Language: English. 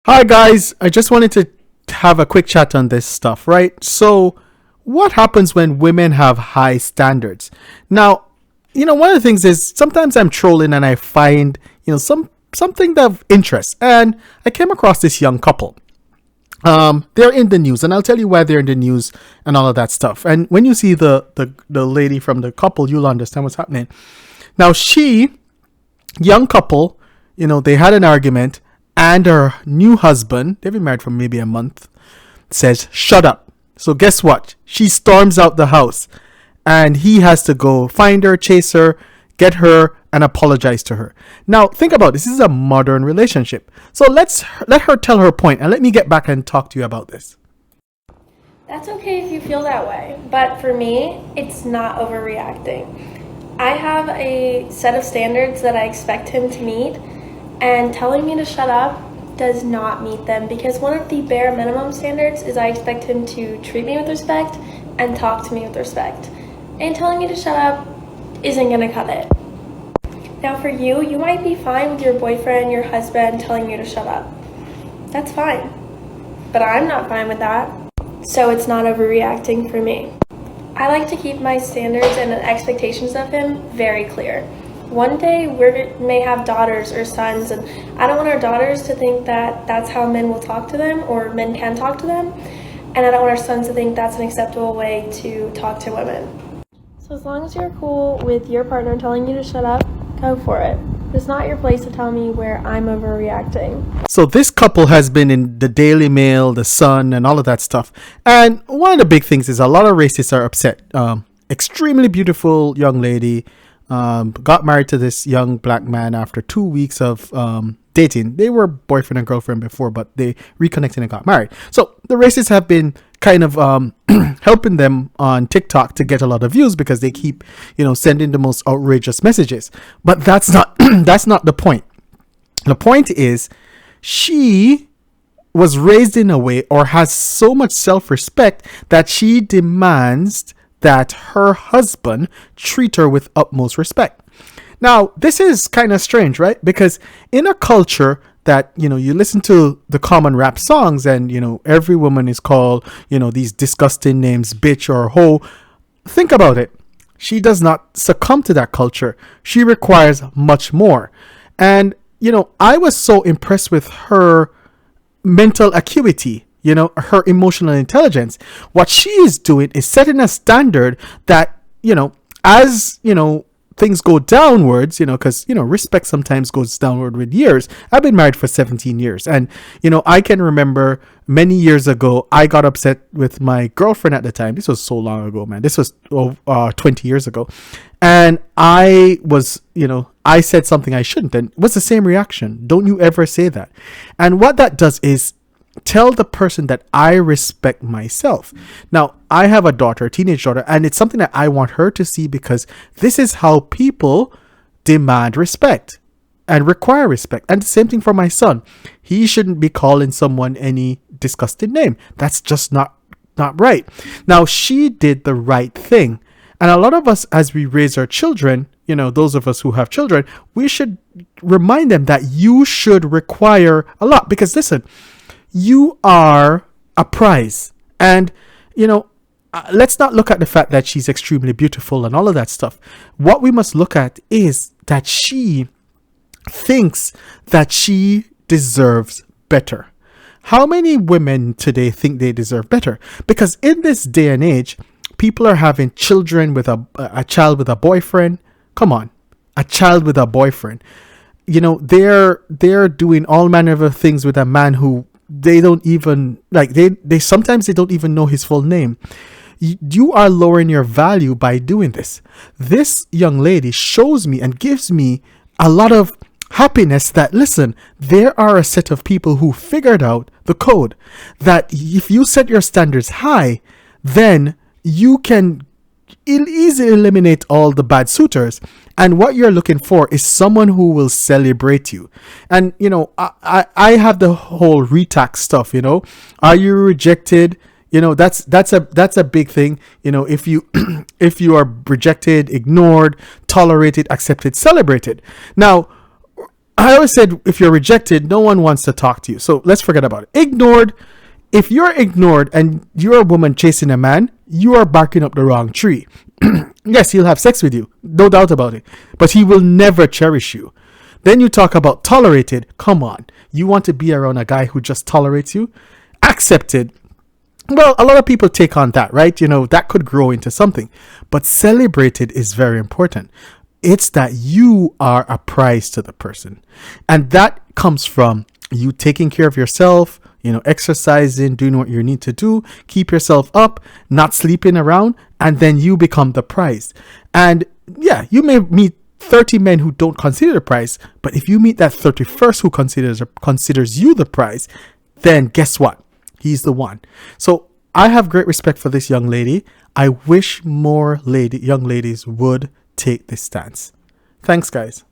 Hi guys, I just wanted to have a quick chat on this stuff, right? So, what happens when women have high standards? Now, one of the things is sometimes I'm trolling and I find, something of interest. And I came across this young couple. They're in the news, and I'll tell you why they're in the news and all of that stuff. And when you see the lady from the couple, you'll understand what's happening. Now, young couple, they had an argument, and her new husband, they've been married for maybe a month, says, "Shut up." So guess what? She storms out the house, and he has to go find her, chase her, get her, and apologize to her. Now, think about this. This is a modern relationship. So let her tell her point, and let me get back and talk to you about this. That's okay if you feel that way, but for me, it's not overreacting. I have a set of standards that I expect him to meet, and telling me to shut up does not meet them because one of the bare minimum standards is I expect him to treat me with respect and talk to me with respect. And telling me to shut up isn't gonna cut it. Now for you, you might be fine with your boyfriend, your husband telling you to shut up. That's fine. But I'm not fine with that. So it's not overreacting for me. I like to keep my standards and expectations of him very clear. One day we may have daughters or sons, and I don't want our daughters to think that that's how men will talk to them or men can talk to them, and I don't want our sons to think that's an acceptable way to talk to women. So as long as you're cool with your partner telling you to shut up, go for it. It's not your place to tell me where I'm overreacting. So this couple has been in the Daily Mail, the Sun, and all of that stuff. And one of the big things is a lot of racists are upset. Extremely beautiful young lady. Got married to this young black man after 2 weeks of dating. They were boyfriend and girlfriend before, but they reconnected and got married. So the racists have been kind of helping them on TikTok to get a lot of views because they keep, sending the most outrageous messages. But that's not that's not the point. The point is she was raised in a way or has so much self-respect that she demands that her husband treat her with utmost respect. Now, this is kind of strange, right? Because in a culture that, you listen to the common rap songs and, every woman is called, these disgusting names, bitch or hoe. Think about it. She does not succumb to that culture. She requires much more. And, I was so impressed with her mental acuity, her emotional intelligence. What she is doing is setting a standard that, as, things go downwards, because, respect sometimes goes downward with years. I've been married for 17 years. And, I can remember many years ago, I got upset with my girlfriend at the time. This was so long ago, man. This was 20 years ago. And I was, I said something I shouldn't. And it was the same reaction. Don't you ever say that. And what that does is tell the person that I respect myself. Now, I have a daughter, a teenage daughter, and it's something that I want her to see because this is how people demand respect and require respect. And the same thing for my son. He shouldn't be calling someone any disgusting name. That's just not right. Now, she did the right thing. And a lot of us, as we raise our children, those of us who have children, we should remind them that you should require a lot. Because listen, you are a prize. And, let's not look at the fact that she's extremely beautiful and all of that stuff. What we must look at is that she thinks that she deserves better. How many women today think they deserve better? Because in this day and age, people are having children with a child with a boyfriend. Come on, a child with a boyfriend. They're doing all manner of things with a man who they don't even they sometimes they don't even know his full name. You are lowering your value by doing this. This young lady shows me and gives me a lot of happiness that, listen, there are a set of people who figured out the code that if you set your standards high, then you can easily eliminate all the bad suitors. And what you're looking for is someone who will celebrate you. And, I have the whole retax stuff, Are you rejected? That's a big thing. If you if you are rejected, ignored, tolerated, accepted, celebrated. Now, I always said, if you're rejected, no one wants to talk to you. So let's forget about it. Ignored. If you're ignored and you're a woman chasing a man, you are barking up the wrong tree. Yes, he'll have sex with you, no doubt about it, but he will never cherish you. Then you talk about tolerated. Come on, you want to be around a guy who just tolerates you? Accepted. Well, a lot of people take on that, right? That could grow into something. But celebrated is very important. It's that you are a prize to the person. And that comes from you taking care of yourself, exercising, doing what you need to do, keep yourself up, not sleeping around, and then you become the prize. And yeah, you may meet 30 men who don't consider the prize, but if you meet that 31st who considers you the prize, then guess what? He's the one. So I have great respect for this young lady. I wish more young ladies would take this stance. Thanks, guys.